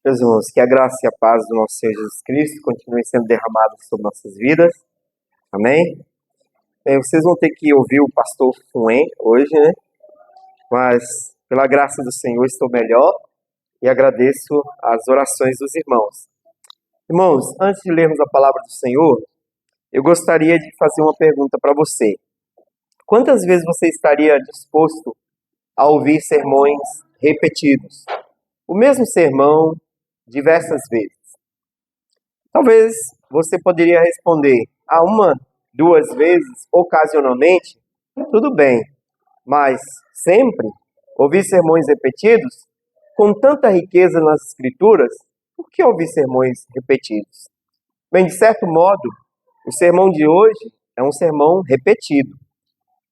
Meus irmãos, que a graça e a paz do nosso Senhor Jesus Cristo continuem sendo derramadas sobre nossas vidas. Amém? Bem, vocês vão ter que ouvir o pastor Fuen hoje, né? Mas, pela graça do Senhor, estou melhor e agradeço as orações dos irmãos. Irmãos, antes de lermos a palavra do Senhor, eu gostaria de fazer uma pergunta para você. Quantas vezes você estaria disposto a ouvir sermões repetidos? O mesmo sermão, diversas vezes. Talvez você poderia responder a uma, duas vezes, ocasionalmente, tudo bem, mas sempre ouvir sermões repetidos, com tanta riqueza nas Escrituras, por que ouvir sermões repetidos? Bem, de certo modo, o sermão de hoje é um sermão repetido,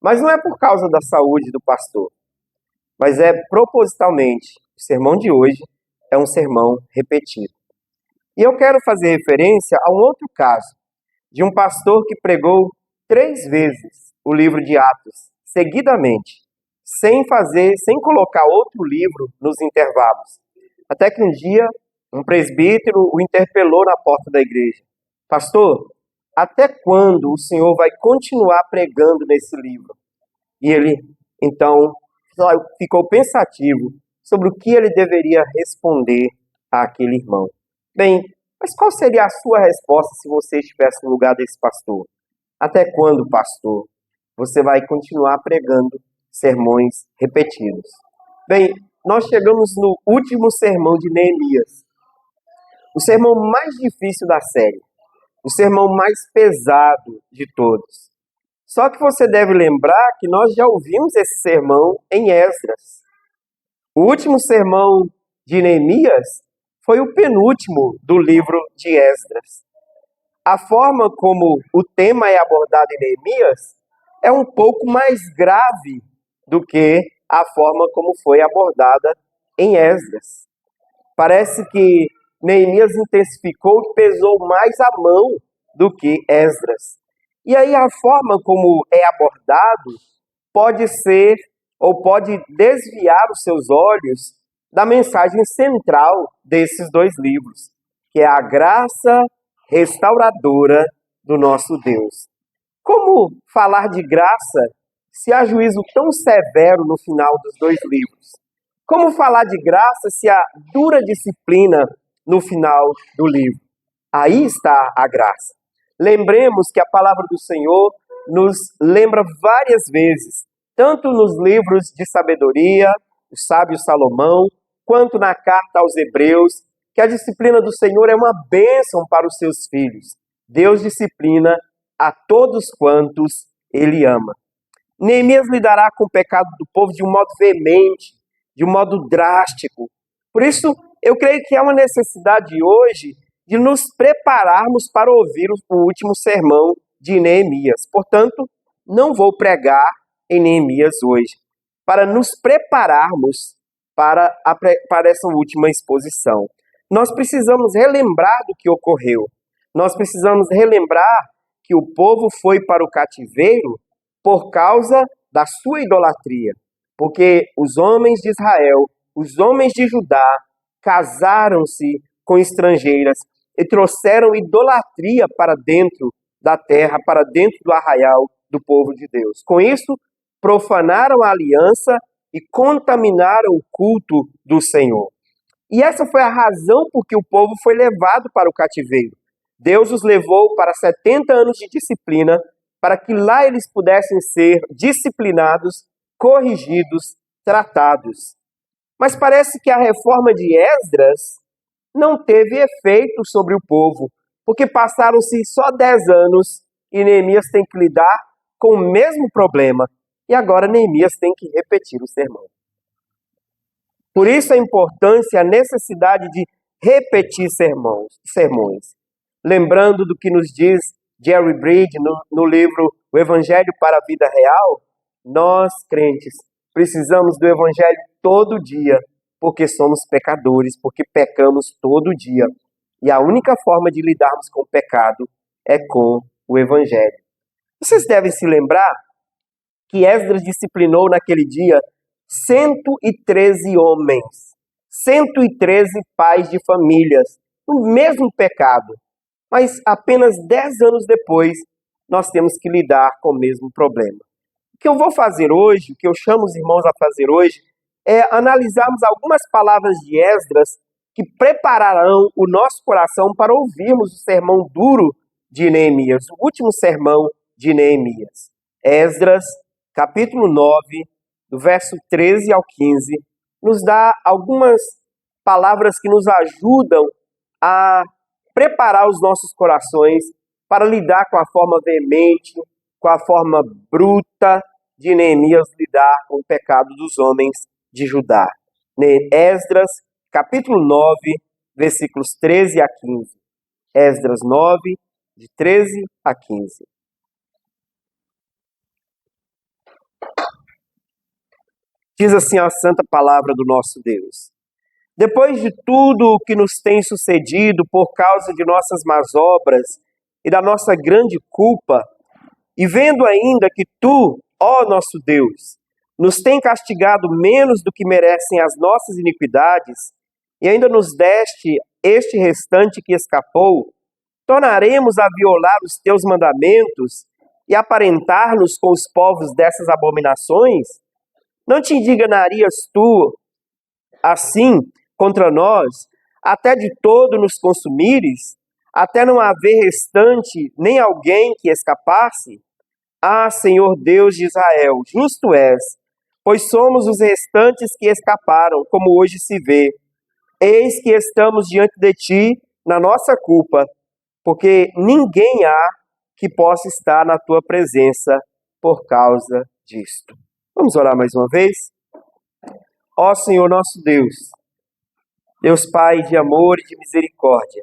mas não é por causa da saúde do pastor, mas é propositalmente. O sermão de hoje é um sermão repetido. E eu quero fazer referência a um outro caso, de um pastor que pregou 3 vezes o livro de Atos, seguidamente, sem colocar outro livro nos intervalos. Até que um dia, um presbítero o interpelou na porta da igreja. Pastor, até quando o senhor vai continuar pregando nesse livro? E ele, então, ficou pensativo sobre o que ele deveria responder àquele irmão. Bem, mas qual seria a sua resposta se você estivesse no lugar desse pastor? Até quando, pastor, você vai continuar pregando sermões repetidos? Bem, nós chegamos no último sermão de Neemias. O sermão mais difícil da série. O sermão mais pesado de todos. Só que você deve lembrar que nós já ouvimos esse sermão em Esdras. O último sermão de Neemias foi o penúltimo do livro de Esdras. A forma como o tema é abordado em Neemias é um pouco mais grave do que a forma como foi abordada em Esdras. Parece que Neemias intensificou e pesou mais a mão do que Esdras. E aí a forma como é abordado pode ser ou pode desviar os seus olhos da mensagem central desses 2 livros, que é a graça restauradora do nosso Deus. Como falar de graça se há juízo tão severo no final dos 2 livros? Como falar de graça se há dura disciplina no final do livro? Aí está a graça. Lembremos que a palavra do Senhor nos lembra várias vezes, tanto nos livros de sabedoria, o sábio Salomão, quanto na carta aos Hebreus, que a disciplina do Senhor é uma bênção para os seus filhos. Deus disciplina a todos quantos Ele ama. Neemias lidará com o pecado do povo de um modo veemente, de um modo drástico. Por isso, eu creio que há uma necessidade hoje de nos prepararmos para ouvir o último sermão de Neemias. Portanto, não vou pregar em Neemias hoje, para nos prepararmos para essa última exposição. Nós precisamos relembrar do que ocorreu. Nós precisamos relembrar que o povo foi para o cativeiro por causa da sua idolatria. Porque os homens de Israel, os homens de Judá, casaram-se com estrangeiras e trouxeram idolatria para dentro da terra, para dentro do arraial do povo de Deus. Com isso, profanaram a aliança e contaminaram o culto do Senhor. E essa foi a razão por que o povo foi levado para o cativeiro. Deus os levou para 70 anos de disciplina, para que lá eles pudessem ser disciplinados, corrigidos, tratados. Mas parece que a reforma de Esdras não teve efeito sobre o povo, porque passaram-se só 10 anos e Neemias tem que lidar com o mesmo problema. E agora Neemias tem que repetir o sermão. Por isso a importância, a necessidade de repetir sermões. Lembrando do que nos diz Jerry Bridge no livro O Evangelho para a Vida Real, nós, crentes, precisamos do Evangelho todo dia, porque somos pecadores, porque pecamos todo dia. E a única forma de lidarmos com o pecado é com o Evangelho. Vocês devem se lembrar que Esdras disciplinou naquele dia 113 homens. 113 pais de famílias no mesmo pecado. Mas apenas 10 anos depois, nós temos que lidar com o mesmo problema. O que eu vou fazer hoje, o que eu chamo os irmãos a fazer hoje, é analisarmos algumas palavras de Esdras que prepararão o nosso coração para ouvirmos o sermão duro de Neemias, o último sermão de Neemias. Esdras, capítulo 9, do verso 13 ao 15, nos dá algumas palavras que nos ajudam a preparar os nossos corações para lidar com a forma veemente, com a forma bruta de Neemias lidar com o pecado dos homens de Judá. Esdras, capítulo 9, versículos 13 a 15. Esdras 9, de 13 a 15. Diz assim a santa palavra do nosso Deus. Depois de tudo o que nos tem sucedido por causa de nossas más obras e da nossa grande culpa, e vendo ainda que tu, ó nosso Deus, nos tem castigado menos do que merecem as nossas iniquidades, e ainda nos deste este restante que escapou, tornaremos a violar os teus mandamentos e aparentar-nos com os povos dessas abominações? Não te indignarias tu, assim, contra nós, até de todo nos consumires, até não haver restante nem alguém que escapasse? Ah, Senhor Deus de Israel, justo és, pois somos os restantes que escaparam, como hoje se vê. Eis que estamos diante de ti na nossa culpa, porque ninguém há que possa estar na tua presença por causa disto. Vamos orar mais uma vez? Ó Senhor nosso Deus, Deus Pai de amor e de misericórdia,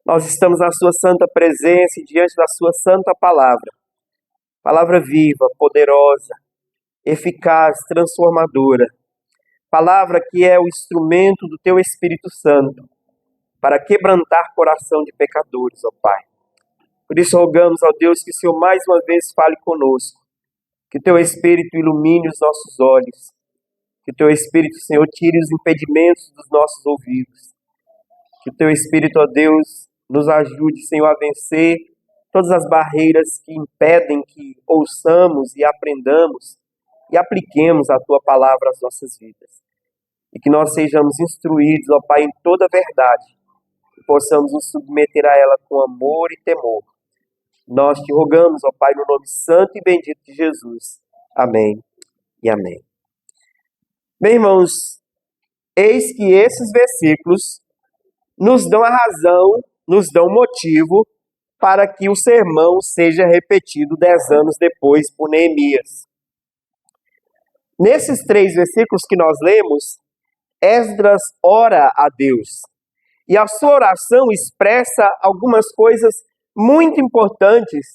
nós estamos na sua santa presença e diante da sua santa palavra. Palavra viva, poderosa, eficaz, transformadora. Palavra que é o instrumento do teu Espírito Santo para quebrantar coração de pecadores, ó Pai. Por isso rogamos ao Deus que o Senhor mais uma vez fale conosco, que o teu Espírito ilumine os nossos olhos, que o teu Espírito, Senhor, tire os impedimentos dos nossos ouvidos, que o teu Espírito, ó Deus, nos ajude, Senhor, a vencer todas as barreiras que impedem que ouçamos e aprendamos e apliquemos a tua palavra às nossas vidas. E que nós sejamos instruídos, ó Pai, em toda a verdade, e possamos nos submeter a ela com amor e temor. Nós te rogamos, ó Pai, no nome santo e bendito de Jesus. Amém e amém. Bem, irmãos, eis que esses versículos nos dão a razão, nos dão motivo para que o sermão seja repetido 10 anos depois por Neemias. Nesses 3 versículos que nós lemos, Esdras ora a Deus. E a sua oração expressa algumas coisas muito importantes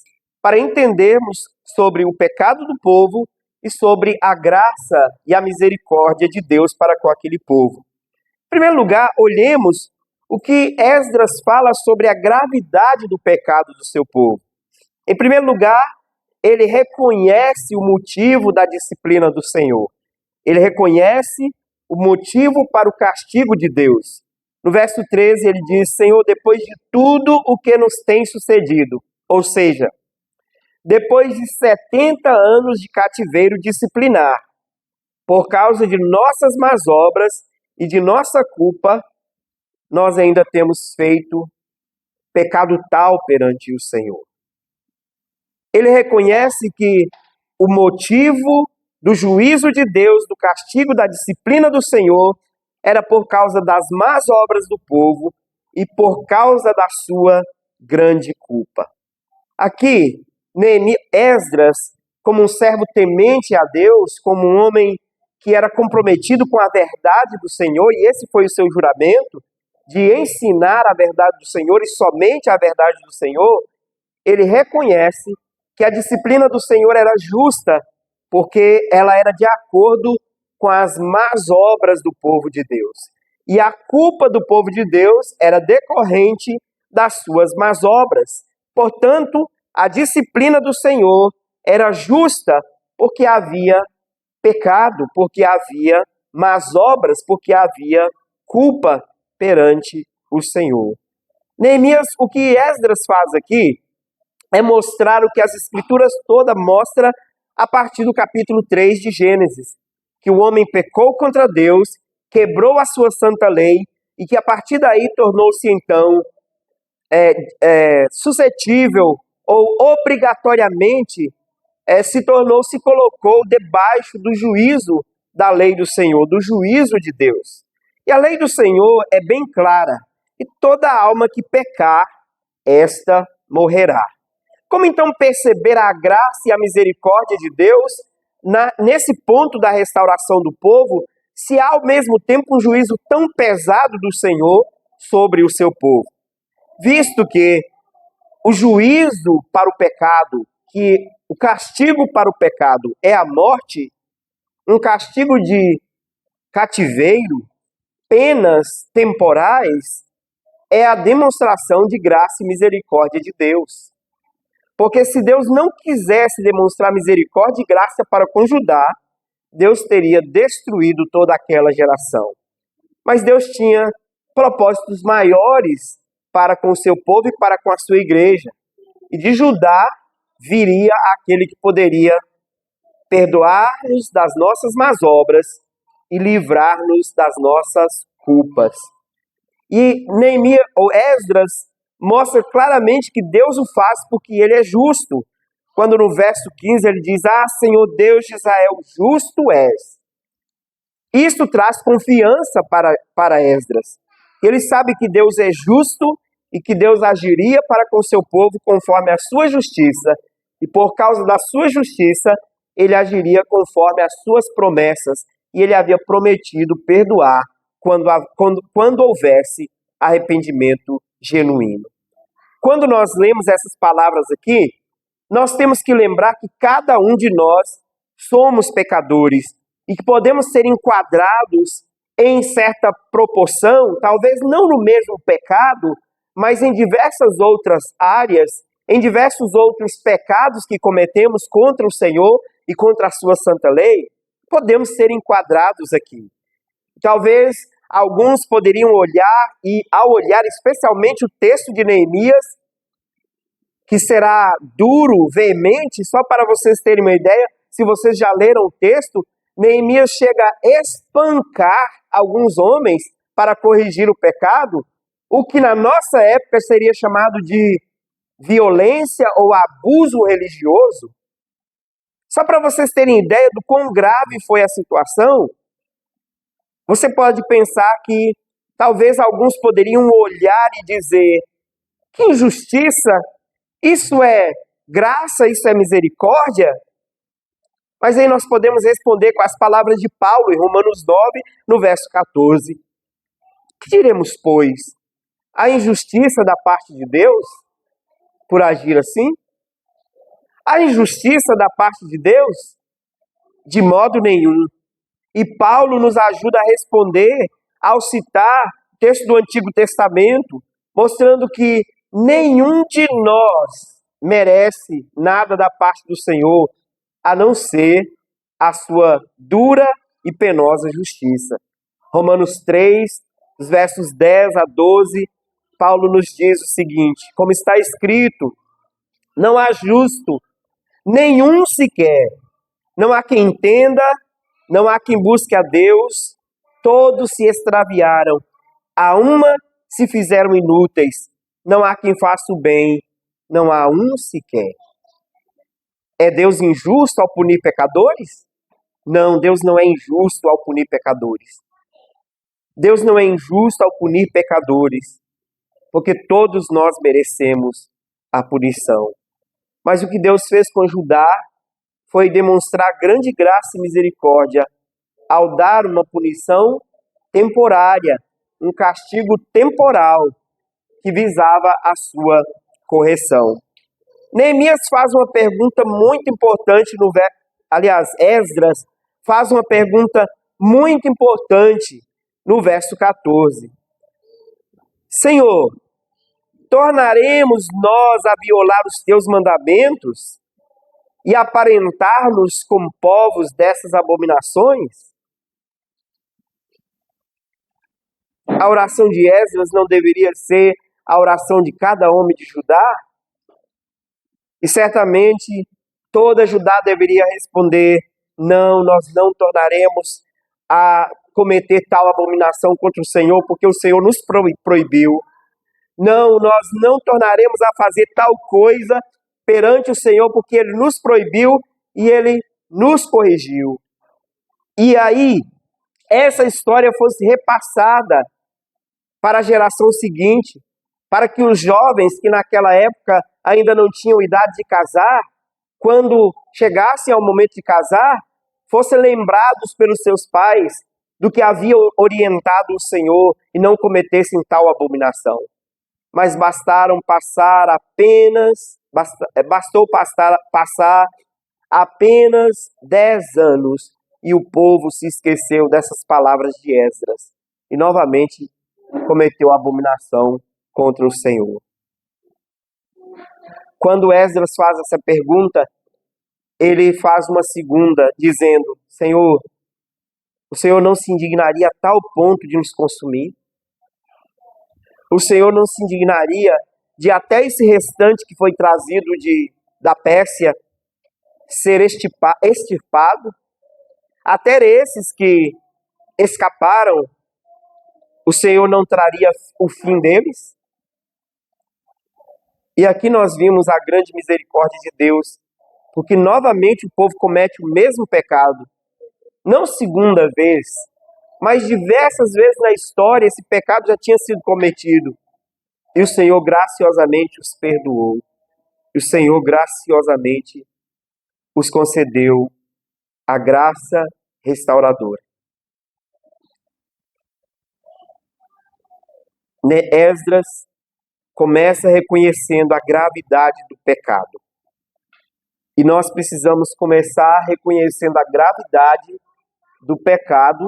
para entendermos sobre o pecado do povo e sobre a graça e a misericórdia de Deus para com aquele povo. Em primeiro lugar, olhemos o que Esdras fala sobre a gravidade do pecado do seu povo. Em primeiro lugar, ele reconhece o motivo da disciplina do Senhor. Ele reconhece o motivo para o castigo de Deus. No verso 13 ele diz: Senhor, depois de tudo o que nos tem sucedido, ou seja, depois de 70 anos de cativeiro disciplinar, por causa de nossas más obras e de nossa culpa, nós ainda temos feito pecado tal perante o Senhor. Ele reconhece que o motivo do juízo de Deus, do castigo, da disciplina do Senhor, era por causa das más obras do povo e por causa da sua grande culpa. Aqui, Esdras, como um servo temente a Deus, como um homem que era comprometido com a verdade do Senhor, e esse foi o seu juramento, de ensinar a verdade do Senhor e somente a verdade do Senhor, ele reconhece que a disciplina do Senhor era justa, porque ela era de acordo com as más obras do povo de Deus. E a culpa do povo de Deus era decorrente das suas más obras. Portanto, a disciplina do Senhor era justa porque havia pecado, porque havia más obras, porque havia culpa perante o Senhor. Neemias, o que Esdras faz aqui é mostrar o que as Escrituras todas mostram a partir do capítulo 3 de Gênesis, que o homem pecou contra Deus, quebrou a sua santa lei, e que a partir daí tornou-se então suscetível ou obrigatoriamente se colocou debaixo do juízo da lei do Senhor, do juízo de Deus. E a lei do Senhor é bem clara, e toda alma que pecar, esta morrerá. Como então perceber a graça e a misericórdia de Deus nesse ponto da restauração do povo, se há ao mesmo tempo um juízo tão pesado do Senhor sobre o seu povo? Visto que o juízo para o pecado, que o castigo para o pecado é a morte, um castigo de cativeiro, penas temporais, é a demonstração de graça e misericórdia de Deus. Porque se Deus não quisesse demonstrar misericórdia e graça para com Judá, Deus teria destruído toda aquela geração. Mas Deus tinha propósitos maiores para com o seu povo e para com a sua igreja. E de Judá viria aquele que poderia perdoar-nos das nossas más obras e livrar-nos das nossas culpas. E Neemias, ou Esdras, mostra claramente que Deus o faz porque ele é justo. Quando no verso 15 ele diz: "Ah, Senhor Deus de Israel, justo és." Isto traz confiança para Esdras. Ele sabe que Deus é justo e que Deus agiria para com seu povo conforme a sua justiça. E por causa da sua justiça, ele agiria conforme as suas promessas. E ele havia prometido perdoar quando houvesse arrependimento genuíno. Quando nós lemos essas palavras aqui, nós temos que lembrar que cada um de nós somos pecadores e que podemos ser enquadrados em certa proporção, talvez não no mesmo pecado, mas em diversas outras áreas, em diversos outros pecados que cometemos contra o Senhor e contra a sua santa lei, podemos ser enquadrados aqui. Talvez alguns poderiam olhar, e ao olhar especialmente o texto de Neemias, que será duro, veemente, só para vocês terem uma ideia, se vocês já leram o texto, Neemias chega a espancar alguns homens para corrigir o pecado, o que na nossa época seria chamado de violência ou abuso religioso. Só para vocês terem ideia do quão grave foi a situação, você pode pensar que talvez alguns poderiam olhar e dizer: que injustiça, isso é graça, isso é misericórdia? Mas aí nós podemos responder com as palavras de Paulo em Romanos 9, no verso 14. Que diremos, pois? A injustiça da parte de Deus por agir assim? A injustiça da parte de Deus? De modo nenhum. E Paulo nos ajuda a responder ao citar o texto do Antigo Testamento, mostrando que nenhum de nós merece nada da parte do Senhor, a não ser a sua dura e penosa justiça. Romanos 3, os versos 10 a 12, Paulo nos diz o seguinte: como está escrito, não há justo, nenhum sequer, não há quem entenda, não há quem busque a Deus, todos se extraviaram, a uma se fizeram inúteis, não há quem faça o bem, não há um sequer. É Deus injusto ao punir pecadores? Não, Deus não é injusto ao punir pecadores. Deus não é injusto ao punir pecadores, porque todos nós merecemos a punição. Mas o que Deus fez com Judá foi demonstrar grande graça e misericórdia ao dar uma punição temporária, um castigo temporal que visava a sua correção. Neemias faz uma pergunta muito importante Esdras faz uma pergunta muito importante no verso 14. Senhor, tornaremos nós a violar os teus mandamentos e aparentar-nos como povos dessas abominações? A oração de Esdras não deveria ser a oração de cada homem de Judá? E certamente toda Judá deveria responder: não, nós não tornaremos a cometer tal abominação contra o Senhor, porque o Senhor nos proibiu. Não, nós não tornaremos a fazer tal coisa perante o Senhor, porque Ele nos proibiu e Ele nos corrigiu. E aí, essa história fosse repassada para a geração seguinte, para que os jovens que naquela época ainda não tinham idade de casar, quando chegassem ao momento de casar, fossem lembrados pelos seus pais do que havia orientado o Senhor e não cometessem tal abominação. Mas bastou passar apenas 10 anos e o povo se esqueceu dessas palavras de Esdras e novamente cometeu abominação contra o Senhor. Quando Esdras faz essa pergunta, ele faz uma segunda, dizendo: Senhor, o Senhor não se indignaria a tal ponto de nos consumir? O Senhor não se indignaria de até esse restante que foi trazido da Pérsia ser extirpado? Até esses que escaparam, o Senhor não traria o fim deles? E aqui nós vimos a grande misericórdia de Deus, porque novamente o povo comete o mesmo pecado. Não segunda vez, mas diversas vezes na história esse pecado já tinha sido cometido. E o Senhor graciosamente os perdoou. E o Senhor graciosamente os concedeu a graça restauradora. Esdras começa reconhecendo a gravidade do pecado. E nós precisamos começar reconhecendo a gravidade do pecado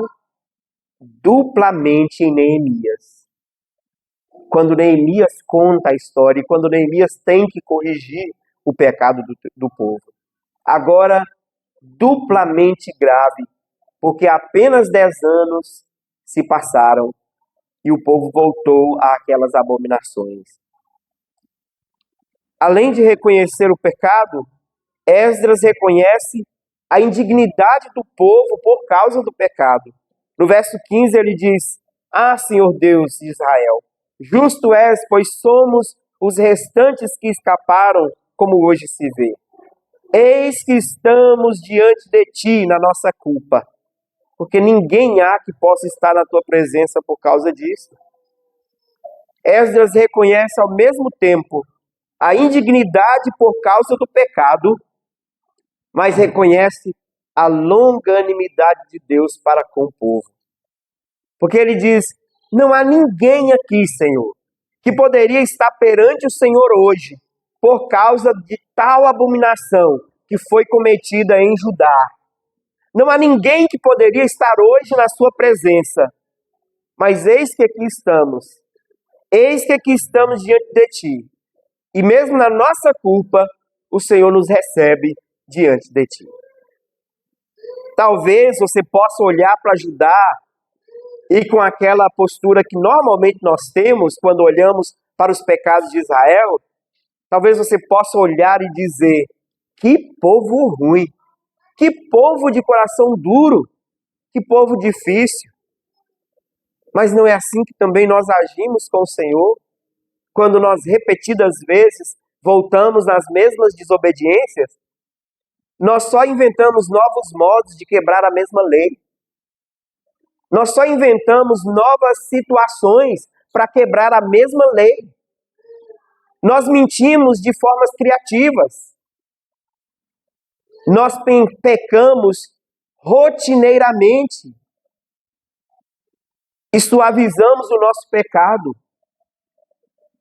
duplamente em Neemias. Quando Neemias conta a história e quando Neemias tem que corrigir o pecado do povo. Agora, duplamente grave, porque apenas 10 anos se passaram e o povo voltou àquelas abominações. Além de reconhecer o pecado, Esdras reconhece a indignidade do povo por causa do pecado. No verso 15 ele diz: Ah, Senhor Deus de Israel, justo és, pois somos os restantes que escaparam, como hoje se vê. Eis que estamos diante de ti na nossa culpa, porque ninguém há que possa estar na tua presença por causa disso. Esdras reconhece ao mesmo tempo a indignidade por causa do pecado, mas reconhece a longanimidade de Deus para com o povo. Porque ele diz: não há ninguém aqui, Senhor, que poderia estar perante o Senhor hoje por causa de tal abominação que foi cometida em Judá. Não há ninguém que poderia estar hoje na sua presença. Mas eis que aqui estamos. Eis que aqui estamos diante de ti. E mesmo na nossa culpa, o Senhor nos recebe diante de ti. Talvez você possa olhar para Judá e com aquela postura que normalmente nós temos quando olhamos para os pecados de Israel, talvez você possa olhar e dizer: que povo ruim, que povo de coração duro, que povo difícil. Mas não é assim que também nós agimos com o Senhor? Quando nós repetidas vezes voltamos nas mesmas desobediências, nós só inventamos novos modos de quebrar a mesma lei. Nós só inventamos novas situações para quebrar a mesma lei. Nós mentimos de formas criativas. Nós pecamos rotineiramente e suavizamos o nosso pecado.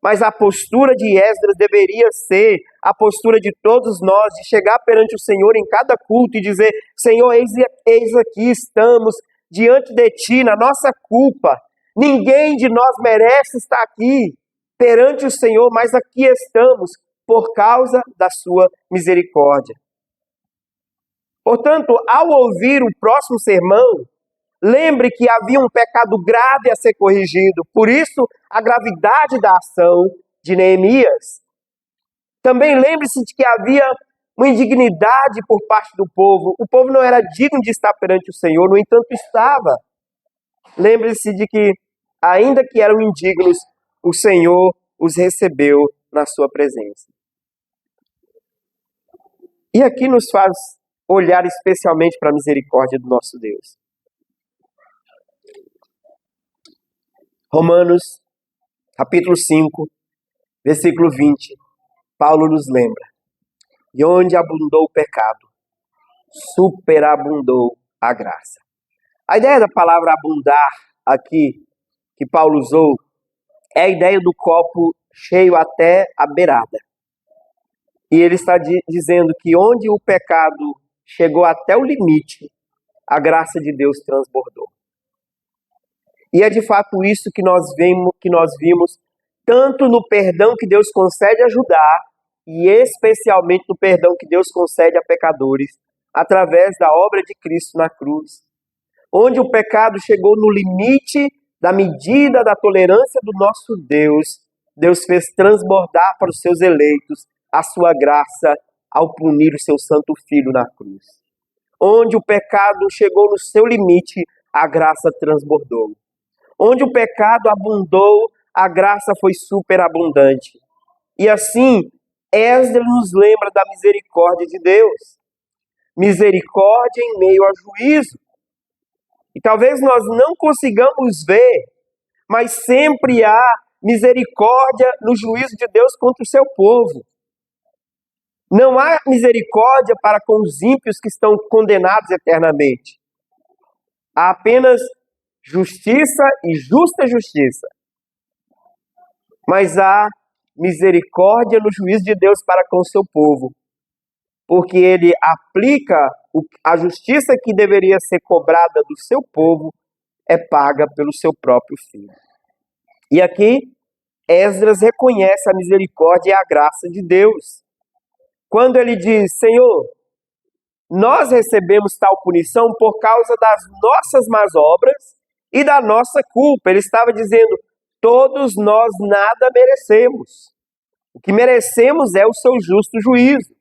Mas a postura de Esdras deveria ser a postura de todos nós, de chegar perante o Senhor em cada culto e dizer: Senhor, eis aqui estamos diante de ti, na nossa culpa. Ninguém de nós merece estar aqui perante o Senhor, mas aqui estamos por causa da sua misericórdia. Portanto, ao ouvir o próximo sermão, Lembre que havia um pecado grave a ser corrigido, por isso a gravidade da ação de Neemias. Também lembre-se de que havia uma indignidade por parte do povo. O povo não era digno de estar perante o Senhor, no entanto estava. Lembre-se de que, ainda que eram indignos, o Senhor os recebeu na sua presença. E aqui nos faz olhar especialmente para a misericórdia do nosso Deus. Romanos, capítulo 5, versículo 20, Paulo nos lembra: e onde abundou o pecado, superabundou a graça. A ideia da palavra abundar aqui, que Paulo usou, é a ideia do copo cheio até a beirada. E ele está dizendo que onde o pecado chegou até o limite, a graça de Deus transbordou. E é de fato isso que nós vimos tanto no perdão que Deus concede a Judá, e especialmente no perdão que Deus concede a pecadores, através da obra de Cristo na cruz. Onde o pecado chegou no limite da medida da tolerância do nosso Deus, Deus fez transbordar para os seus eleitos a sua graça ao punir o seu santo filho na cruz. Onde o pecado chegou no seu limite, a graça transbordou. Onde o pecado abundou, a graça foi superabundante. E assim, Esdras nos lembra da misericórdia de Deus. Misericórdia em meio a juízo. E talvez nós não consigamos ver, mas sempre há misericórdia no juízo de Deus contra o seu povo. Não há misericórdia para com os ímpios que estão condenados eternamente. Há apenas justiça e justa justiça. Mas há misericórdia no juízo de Deus para com o seu povo, porque ele aplica a justiça que deveria ser cobrada do seu povo, é paga pelo seu próprio filho. E aqui, Esdras reconhece a misericórdia e a graça de Deus. Quando ele diz: Senhor, nós recebemos tal punição por causa das nossas más obras e da nossa culpa. Ele estava dizendo: todos nós nada merecemos. O que merecemos é o seu justo juízo.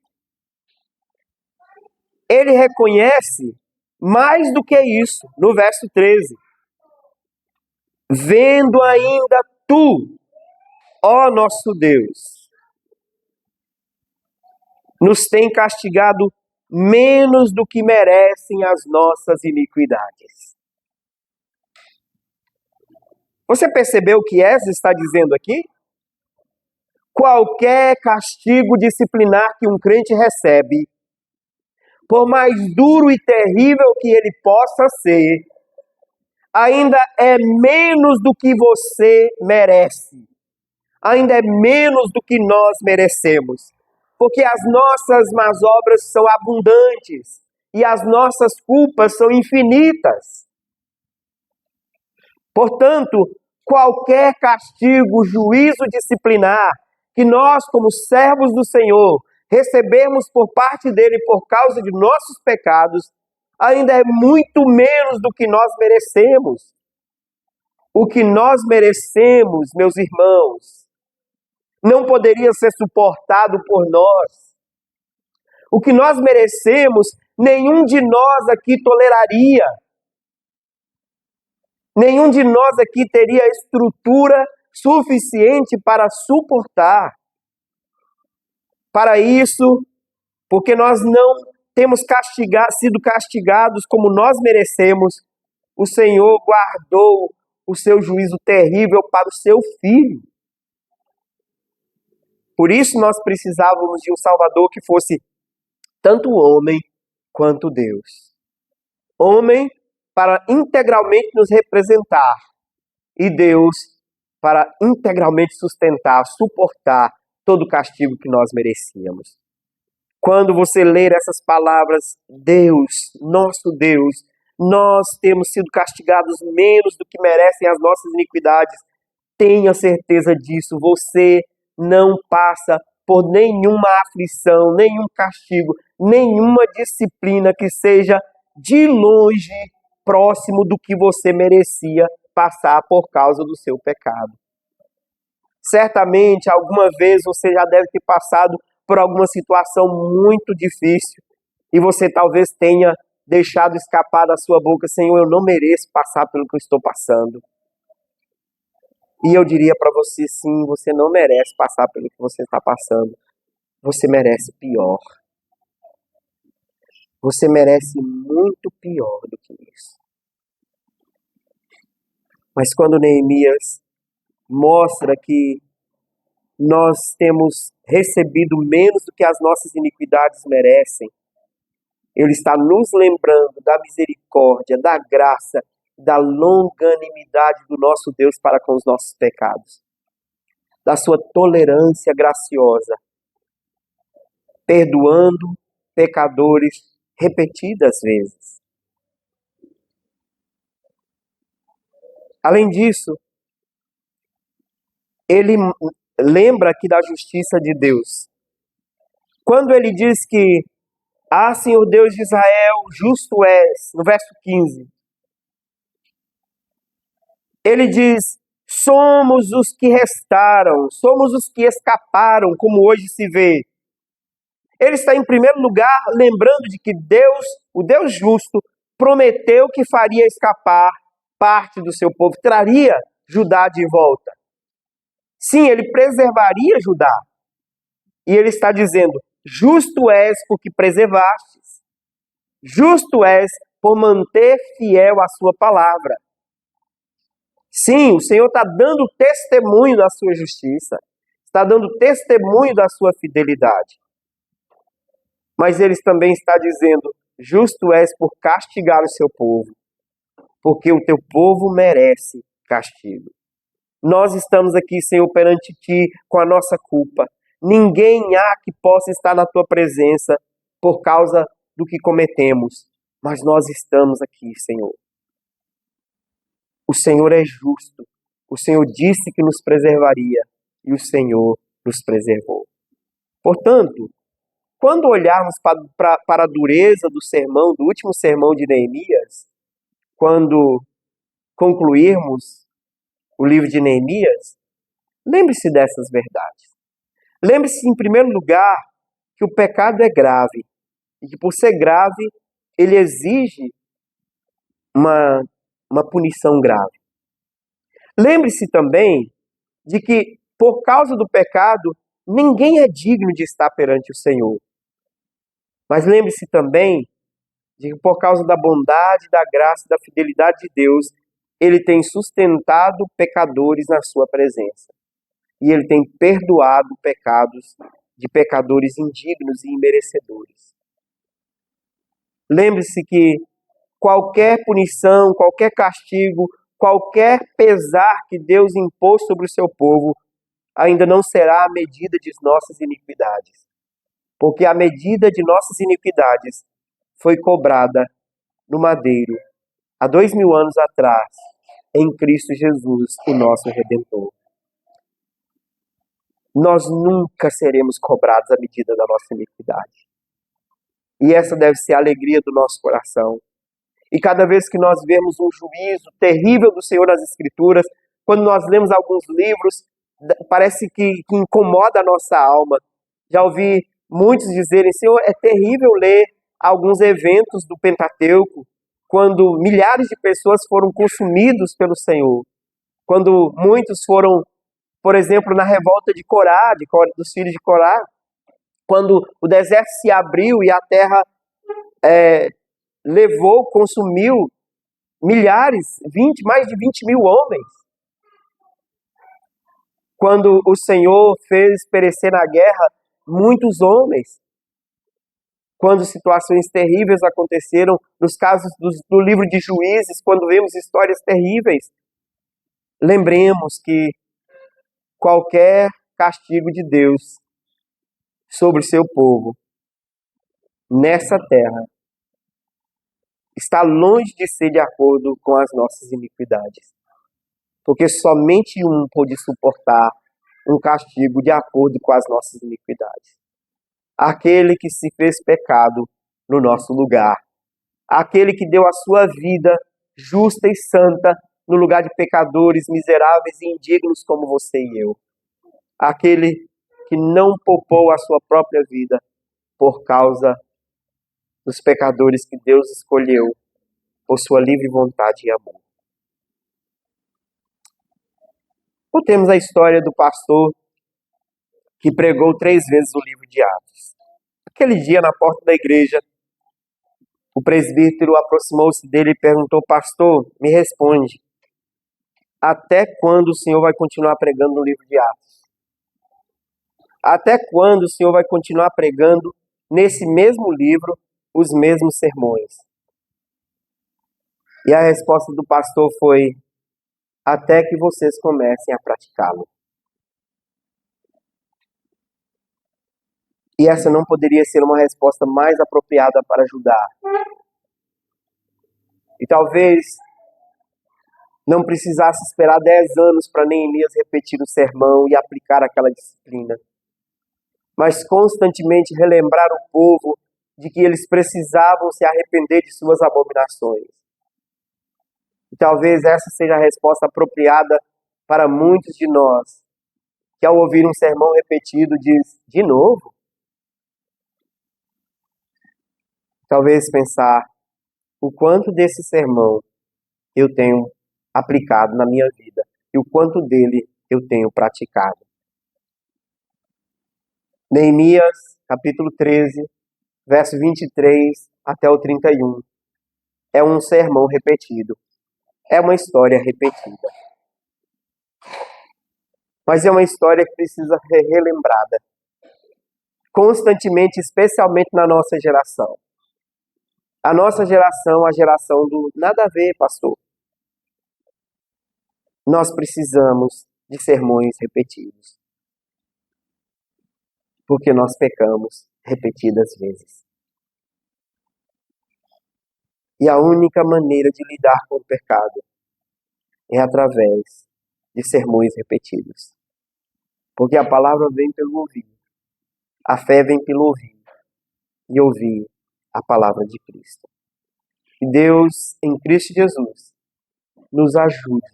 Ele reconhece mais do que isso, no verso 13. Vendo ainda tu, ó nosso Deus, nos tem castigado menos do que merecem as nossas iniquidades. Você percebeu o que Esdras está dizendo aqui? Qualquer castigo disciplinar que um crente recebe, por mais duro e terrível que ele possa ser, ainda é menos do que você merece. Ainda é menos do que nós merecemos. Porque as nossas más obras são abundantes e as nossas culpas são infinitas. Portanto, qualquer castigo, juízo disciplinar que nós, como servos do Senhor, recebemos por parte dele por causa de nossos pecados, ainda é muito menos do que nós merecemos. O que nós merecemos, meus irmãos, não poderia ser suportado por nós. O que nós merecemos, nenhum de nós aqui toleraria. Nenhum de nós aqui teria estrutura suficiente para suportar. Para isso, porque nós não temos sido castigados como nós merecemos, o Senhor guardou o seu juízo terrível para o seu Filho. Por isso nós precisávamos de um Salvador que fosse tanto homem quanto Deus. Homem para integralmente nos representar e Deus para integralmente sustentar, suportar todo o castigo que nós merecíamos. Quando você ler essas palavras, Deus, nosso Deus, nós temos sido castigados menos do que merecem as nossas iniquidades, tenha certeza disso, você não passa por nenhuma aflição, nenhum castigo, nenhuma disciplina que seja de longe próximo do que você merecia passar por causa do seu pecado. Certamente, alguma vez você já deve ter passado por alguma situação muito difícil e você talvez tenha deixado escapar da sua boca: Senhor, eu não mereço passar pelo que eu estou passando. E eu diria para você: sim, você não merece passar pelo que você está passando. Você merece pior. Você merece muito pior do que isso. Mas quando Neemias mostra que nós temos recebido menos do que as nossas iniquidades merecem, ele está nos lembrando da misericórdia, da graça, da longanimidade do nosso Deus para com os nossos pecados, da sua tolerância graciosa, perdoando pecadores repetidas vezes. Além disso, ele lembra aqui da justiça de Deus. Quando ele diz que: ah, Senhor Deus de Israel, justo és, no verso 15. Ele diz: somos os que restaram, somos os que escaparam, como hoje se vê. Ele está, em primeiro lugar, lembrando de que Deus, o Deus justo, prometeu que faria escapar parte do seu povo, traria Judá de volta. Sim, ele preservaria Judá. E ele está dizendo: justo és porque preservastes. Justo és por manter fiel a sua palavra. Sim, o Senhor está dando testemunho da sua justiça. Está dando testemunho da sua fidelidade. Mas ele também está dizendo: justo és por castigar o seu povo. Porque o teu povo merece castigo. Nós estamos aqui, Senhor, perante Ti com a nossa culpa. Ninguém há que possa estar na Tua presença por causa do que cometemos. Mas nós estamos aqui, Senhor. O Senhor é justo. O Senhor disse que nos preservaria. E o Senhor nos preservou. Portanto, quando olharmos para a dureza do sermão, do último sermão de Neemias, quando concluirmos o livro de Neemias, lembre-se dessas verdades. Lembre-se, em primeiro lugar, que o pecado é grave e que, por ser grave, ele exige uma punição grave. Lembre-se também de que, por causa do pecado, ninguém é digno de estar perante o Senhor. Mas lembre-se também de que, por causa da bondade, da graça e da fidelidade de Deus, Ele tem sustentado pecadores na sua presença. E Ele tem perdoado pecados de pecadores indignos e imerecedores. Lembre-se que qualquer punição, qualquer castigo, qualquer pesar que Deus impôs sobre o seu povo, ainda não será a medida de nossas iniquidades. Porque a medida de nossas iniquidades foi cobrada no madeiro, há 2000 anos atrás, em Cristo Jesus, o nosso Redentor. Nós nunca seremos cobrados à medida da nossa iniquidade. E essa deve ser a alegria do nosso coração. E cada vez que nós vemos um juízo terrível do Senhor nas Escrituras, quando nós lemos alguns livros, parece que incomoda a nossa alma. Já ouvi muitos dizerem: Senhor, é terrível ler alguns eventos do Pentateuco, quando milhares de pessoas foram consumidos pelo Senhor. Quando muitos foram, por exemplo, na revolta de Corá, dos filhos de Corá, quando o deserto se abriu e a terra consumiu milhares, mais de 20 mil homens. Quando o Senhor fez perecer na guerra muitos homens. Quando situações terríveis aconteceram, nos casos do livro de Juízes, quando vemos histórias terríveis, lembremos que qualquer castigo de Deus sobre o seu povo, nessa terra, está longe de ser de acordo com as nossas iniquidades. Porque somente um pôde suportar um castigo de acordo com as nossas iniquidades. Aquele que se fez pecado no nosso lugar. Aquele que deu a sua vida justa e santa no lugar de pecadores, miseráveis e indignos como você e eu. Aquele que não poupou a sua própria vida por causa dos pecadores que Deus escolheu por sua livre vontade e amor. Ou temos a história do pastor que pregou 3 vezes o livro de Atos. Aquele dia, na porta da igreja, o presbítero aproximou-se dele e perguntou: pastor, me responde, até quando o senhor vai continuar pregando no livro de Atos? Até quando o senhor vai continuar pregando nesse mesmo livro os mesmos sermões? E a resposta do pastor foi: até que vocês comecem a praticá-lo. E essa não poderia ser uma resposta mais apropriada para ajudar. E talvez não precisasse esperar 10 anos para Neemias repetir o sermão e aplicar aquela disciplina, mas constantemente relembrar o povo de que eles precisavam se arrepender de suas abominações. E talvez essa seja a resposta apropriada para muitos de nós, que ao ouvir um sermão repetido diz: de novo? Talvez pensar o quanto desse sermão eu tenho aplicado na minha vida e o quanto dele eu tenho praticado. Neemias, capítulo 13, verso 23 até o 31. É um sermão repetido. É uma história repetida. Mas é uma história que precisa ser relembrada constantemente, especialmente na nossa geração. A nossa geração, a geração do nada a ver, pastor. Nós precisamos de sermões repetidos. Porque nós pecamos repetidas vezes. E a única maneira de lidar com o pecado é através de sermões repetidos. Porque a palavra vem pelo ouvir. A fé vem pelo ouvir. E ouvir a palavra de Cristo. Que Deus, em Cristo Jesus, nos ajude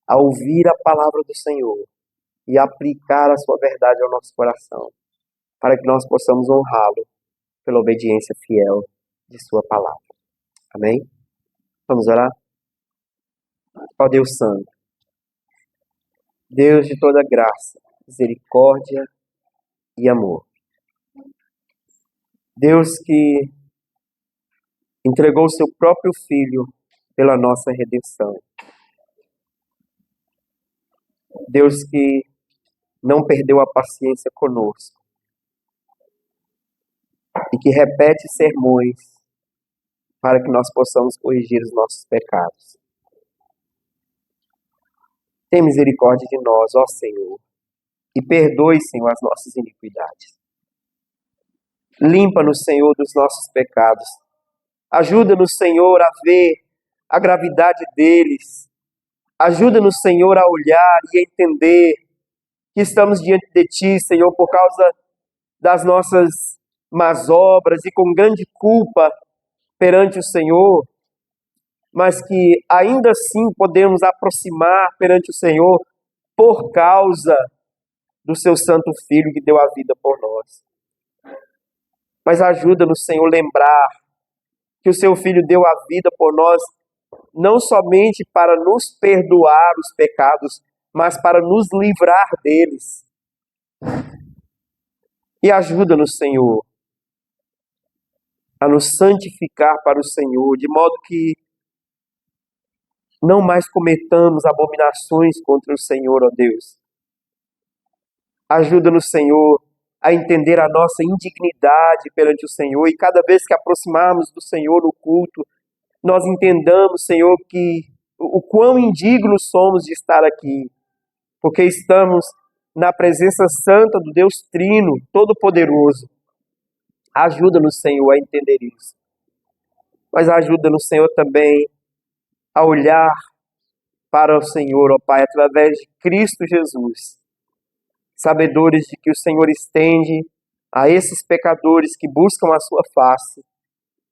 a ouvir a palavra do Senhor e aplicar a sua verdade ao nosso coração, para que nós possamos honrá-lo pela obediência fiel de sua palavra. Amém? Vamos orar? Ó Deus Santo, Deus de toda graça, misericórdia e amor. Deus que entregou seu próprio Filho pela nossa redenção. Deus que não perdeu a paciência conosco e que repete sermões para que nós possamos corrigir os nossos pecados. Tem misericórdia de nós, ó Senhor, e perdoe, Senhor, as nossas iniquidades. Limpa-nos, Senhor, dos nossos pecados. Ajuda-nos, Senhor, a ver a gravidade deles. Ajuda-nos, Senhor, a olhar e a entender que estamos diante de Ti, Senhor, por causa das nossas más obras e com grande culpa perante o Senhor, mas que ainda assim podemos aproximar perante o Senhor por causa do Seu Santo Filho que deu a vida por nós. Mas ajuda-nos, Senhor, lembrar que o Seu Filho deu a vida por nós não somente para nos perdoar os pecados, mas para nos livrar deles. E ajuda-nos, Senhor, a nos santificar para o Senhor, de modo que não mais cometamos abominações contra o Senhor, ó Deus. Ajuda-nos, Senhor, a entender a nossa indignidade perante o Senhor e cada vez que aproximarmos do Senhor no culto, nós entendamos, Senhor, que o quão indignos somos de estar aqui, porque estamos na presença santa do Deus Trino, Todo-Poderoso. Ajuda-nos, Senhor, a entender isso. Mas ajuda-nos, Senhor, também a olhar para o Senhor, ó Pai, através de Cristo Jesus, sabedores de que o Senhor estende a esses pecadores que buscam a sua face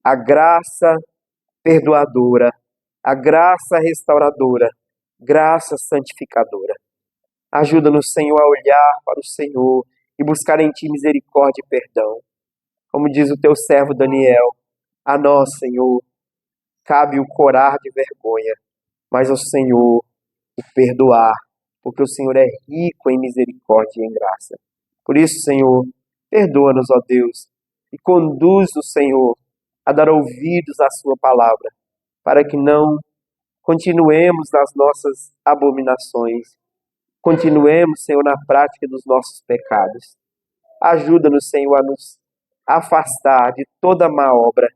a graça perdoadora a graça restauradora, graça santificadora. Ajuda-nos, Senhor, a olhar para o Senhor e buscar em Ti misericórdia e perdão. Como diz o Teu servo Daniel, a nós, Senhor, cabe o corar de vergonha, mas ao Senhor o perdoar, porque o Senhor é rico em misericórdia e em graça. Por isso, Senhor, perdoa-nos, ó Deus, e conduz-nos, Senhor, a dar ouvidos à Sua palavra, para que não continuemos nas nossas abominações, continuemos, Senhor, na prática dos nossos pecados. Ajuda-nos, Senhor, a nos afastar de toda má obra,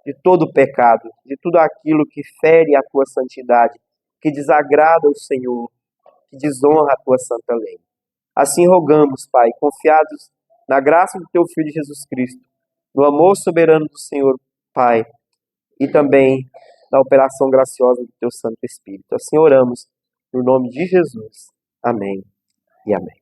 de todo pecado, de tudo aquilo que fere a Tua santidade, que desagrada o Senhor, que desonra a Tua santa lei. Assim rogamos, Pai, confiados na graça do Teu Filho Jesus Cristo, no amor soberano do Senhor, Pai, e também na operação graciosa do Teu Santo Espírito. Assim oramos, no nome de Jesus. Amém e amém.